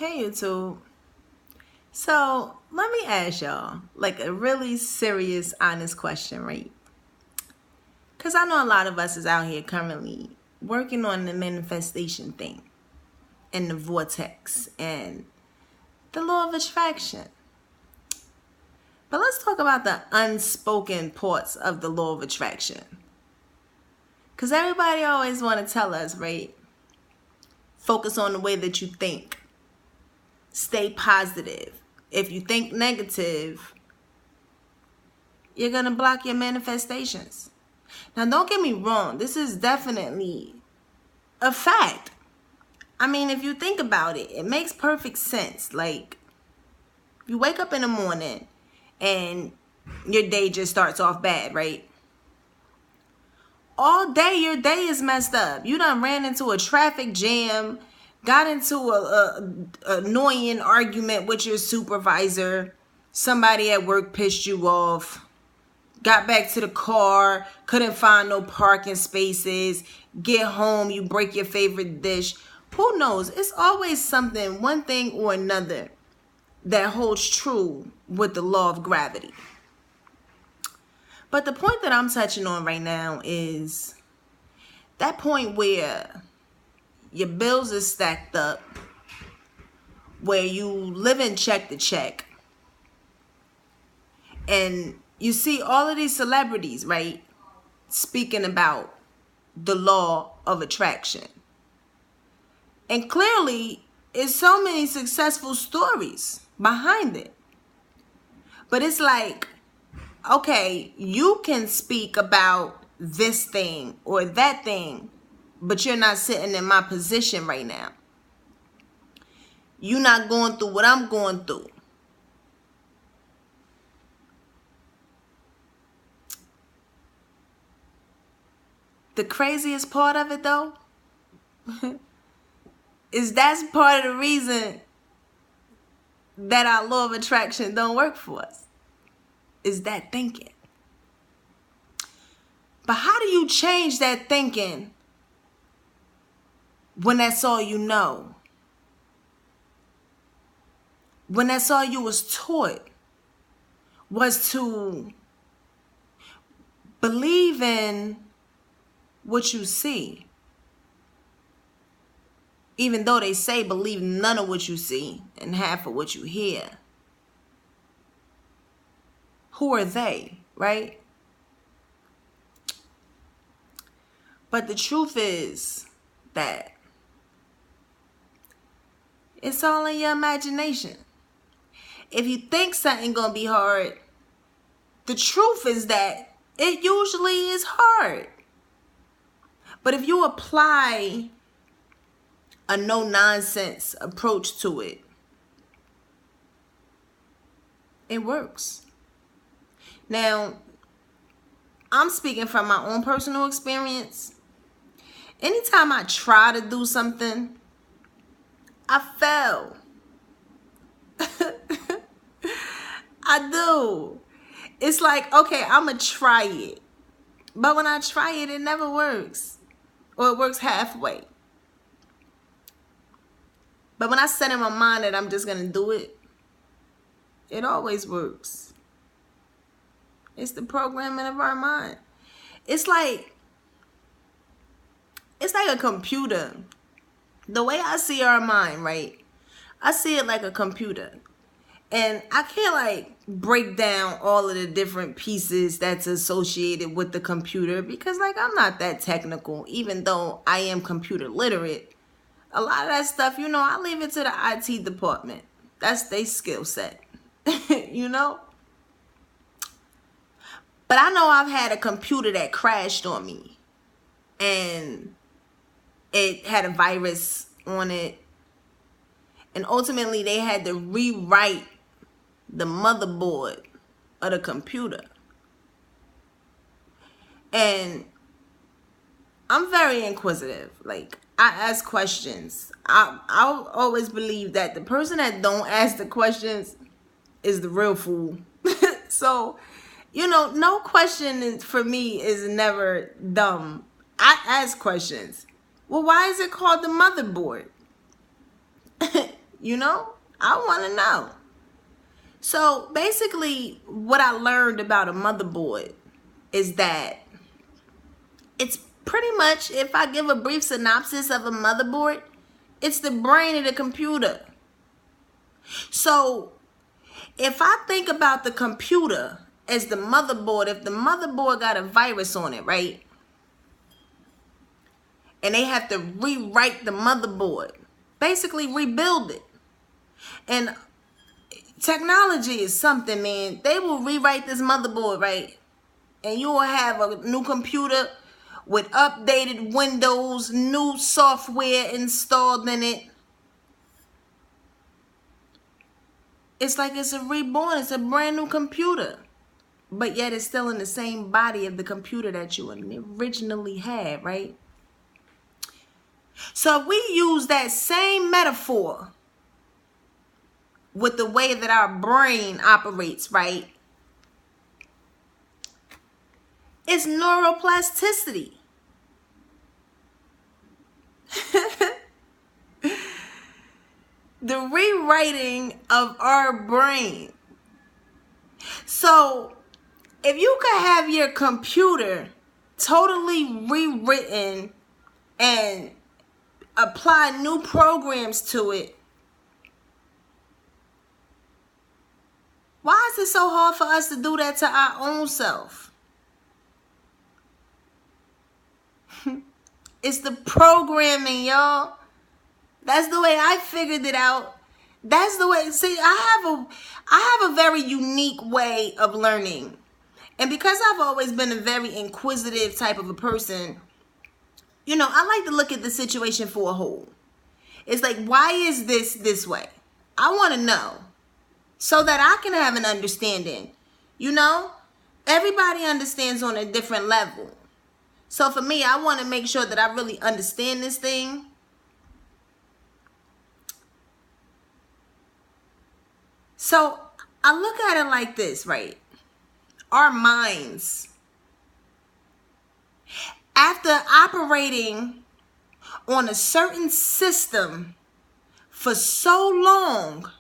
Hey YouTube. So let me ask y'all like a really serious, honest question, right? Because I know a lot of us is out here currently working on the manifestation thing and the vortex and the law of attraction. But let's talk about the unspoken parts of the law of attraction. Because everybody always want to tell us, right? Focus on the way that you think. Stay positive. If you think negative, you're going to block your manifestations. Now, don't get me wrong. This is definitely a fact. I mean, if you think about it, it makes perfect sense. Like, you wake up in the morning and your day just starts off bad, right? All day, your day is messed up. You done ran into a traffic jam, got into a annoying argument with your supervisor, somebody at work pissed you off, got back to the car, couldn't find no parking spaces, get home, you break your favorite dish. Who knows? It's always something, one thing or another, that holds true with the law of gravity. But the point that I'm touching on right now is that point where your bills are stacked up, where you live in check to check, and you see all of these celebrities, right, speaking about the law of attraction. And clearly, it's so many successful stories behind it. But it's like, okay, you can speak about this thing or that thing, but you're not sitting in my position right now. You're not going through what I'm going through. The craziest part of it, though, is that's part of the reason that our law of attraction don't work for us. Is that thinking. But how do you change that thinking when that's all you know? When that's all you was taught was to believe in what you see. Even though they say believe none of what you see and half of what you hear. Who are they, right? But the truth is that it's all in your imagination. If you think something gonna be hard, the truth is that it usually is hard. But if you apply a no-nonsense approach to it, it works. Now, I'm speaking from my own personal experience. Anytime I try to do something, I fail. I do. It's like, okay, I'm going to try it. But when I try it, it never works. Or it works halfway. But when I set in my mind that I'm just going to do it, it always works. It's the programming of our mind. It's like a computer. The way I see our mind, right? I see it like a computer. And I can't like break down all of the different pieces that's associated with the computer because like I'm not that technical, even though I am computer literate. A lot of that stuff, you know, I leave it to the IT department. That's their skill set, you know? But I know I've had a computer that crashed on me and it had a virus on it. And ultimately they had to rewrite the motherboard of the computer. And I'm very inquisitive. Like, I ask questions. I always believe that the person that don't ask the questions is the real fool. So, you know, no question for me is never dumb. I ask questions. Well, why is it called the motherboard? You know, I want to know. So basically, what I learned about a motherboard is that it's pretty much, if I give a brief synopsis of a motherboard, it's the brain of the computer. So if I think about the computer as the motherboard, if the motherboard got a virus on it, right? And they have to rewrite the motherboard, basically rebuild it. And technology is something, man. They will rewrite this motherboard, right? And you will have a new computer with updated Windows, new software installed in it. It's like it's a reborn. It's a brand new computer. But yet it's still in the same body of the computer that you originally had, right? So if we use that same metaphor with the way that our brain operates, right? It's neuroplasticity. The rewriting of our brain. So if you could have your computer totally rewritten and apply new programs to it, why is it so hard for us to do that to our own self? It's the programming, y'all. That's the way I figured it out. That's the way. See, I have a very unique way of learning. And because I've always been a very inquisitive type of a person, you know, I like to look at the situation for a whole. It's like, why is this way? I want to know so that I can have an understanding. You know, everybody understands on a different level. So for me, I want to make sure that I really understand this thing. So I look at it like this, right? Our minds, after operating on a certain system for so long,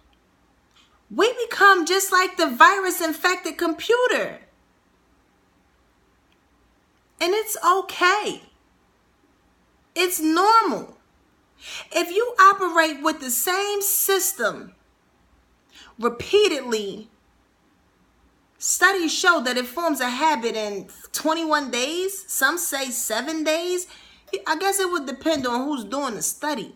we become just like the virus-infected computer. And it's okay. It's normal. If you operate with the same system repeatedly, studies show that it forms a habit in 21 days. Some say 7 days. I guess it would depend on who's doing the study.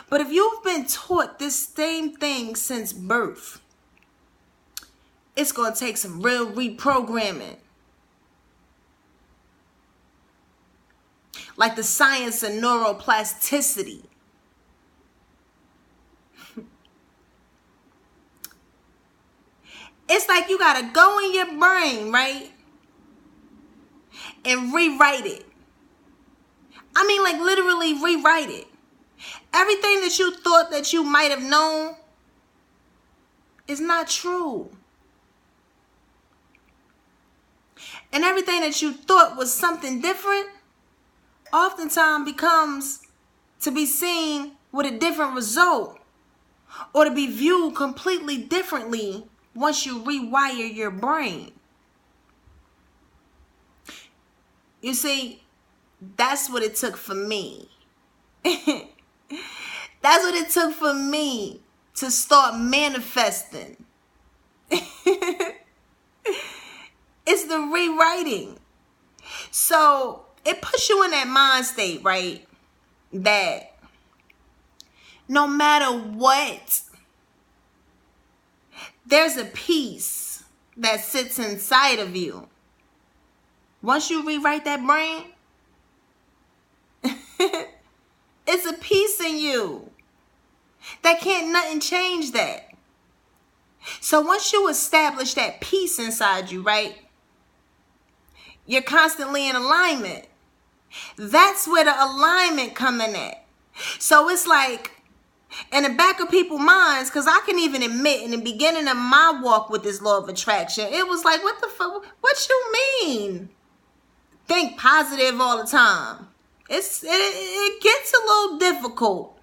But if you've been taught this same thing since birth, it's going to take some real reprogramming. Like the science of neuroplasticity. It's like you got to go in your brain, right? And rewrite it. I mean, like literally rewrite it. Everything that you thought that you might have known is not true. And everything that you thought was something different oftentimes becomes to be seen with a different result or to be viewed completely differently once you rewire your brain. You see, that's what it took for me. That's what it took for me to start manifesting. It's the rewriting. So it puts you in that mind state, right? That no matter what, there's a peace that sits inside of you. Once you rewrite that brain, it's a peace in you that can't nothing change that. So once you establish that peace inside you, right? You're constantly in alignment. That's where the alignment coming at. So it's like in the back of people's minds, because I can even admit in the beginning of my walk with this law of attraction, it was like, what the fuck? What you mean? Think positive all the time. It gets a little difficult.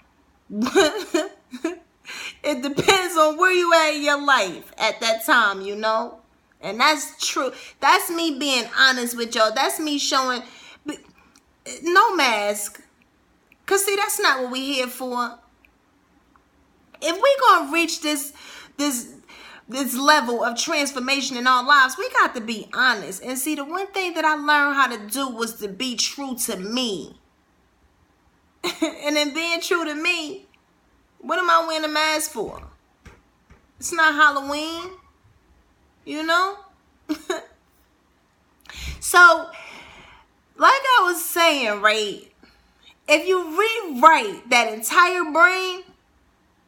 It depends on where you at in your life at that time, you know? And that's true. That's me being honest with y'all. That's me showing no mask. Because, see, that's not what we're here for. If we're going to reach this level of transformation in our lives, we got to be honest. And see, the one thing that I learned how to do was to be true to me. And in being true to me, what am I wearing a mask for? It's not Halloween, you know? So, like I was saying, right? If you rewrite that entire brain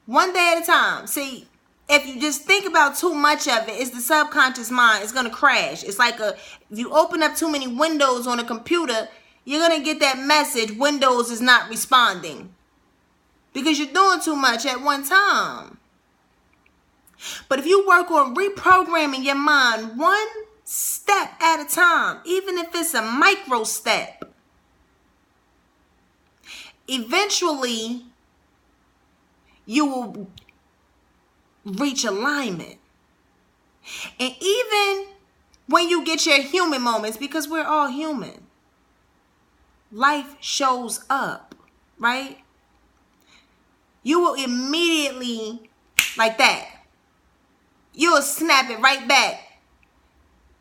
one day at a time, see, if you just think about too much of it, it's the subconscious mind. It's going to crash. It's like if you open up too many windows on a computer, you're going to get that message, Windows is not responding. Because you're doing too much at one time. But if you work on reprogramming your mind one step at a time, even if it's a micro step, eventually you will reach alignment. And even when you get your human moments, because we're all human, life shows up, right? You will immediately, like that, you'll snap it right back.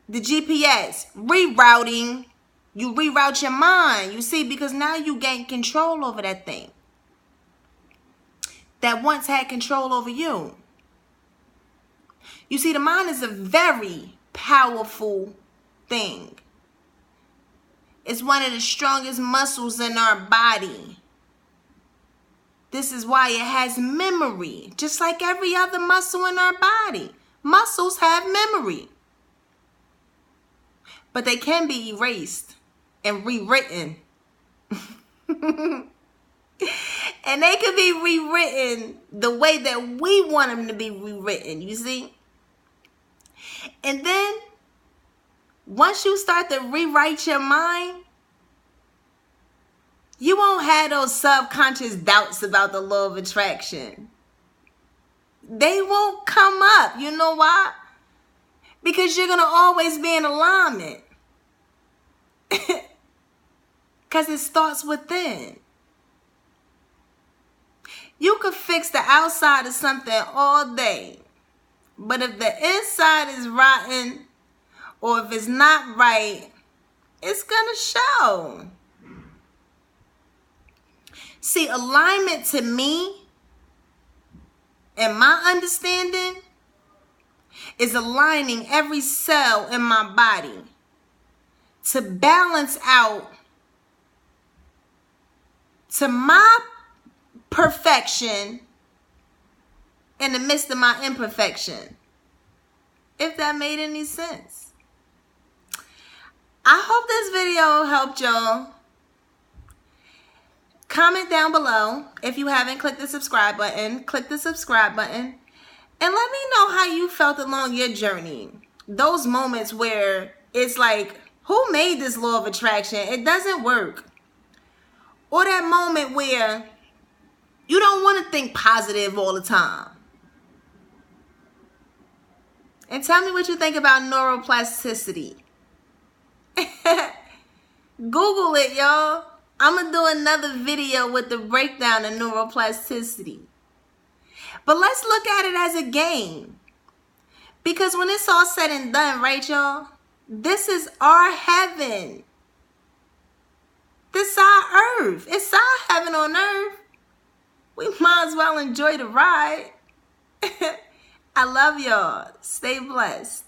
The GPS, rerouting, you reroute your mind, you see, because now you gain control over that thing that once had control over you. You see, the mind is a very powerful thing. It's one of the strongest muscles in our body. This is why it has memory, just like every other muscle in our body. Muscles have memory. But they can be erased and rewritten. And they can be rewritten the way that we want them to be rewritten, you see? And then, once you start to rewrite your mind, you won't have those subconscious doubts about the law of attraction. They won't come up. You know why? Because you're going to always be in alignment. Because it starts within. You could fix the outside of something all day. But if the inside is rotten, or if it's not right, it's going to show. See, alignment to me, and my understanding, is aligning every cell in my body to balance out to my perfection in the midst of my imperfection. If that made any sense. I hope this video helped y'all. Comment down below if you haven't clicked the subscribe button. Click the subscribe button. And let me know how you felt along your journey. Those moments where it's like, who made this law of attraction? It doesn't work. Or that moment where you don't want to think positive all the time. And tell me what you think about neuroplasticity. Google it, y'all. I'm going to do another video with the breakdown of neuroplasticity. But let's look at it as a game. Because when it's all said and done, right, y'all? This is our heaven. This is our earth. It's our heaven on earth. We might as well enjoy the ride. I love y'all. Stay blessed.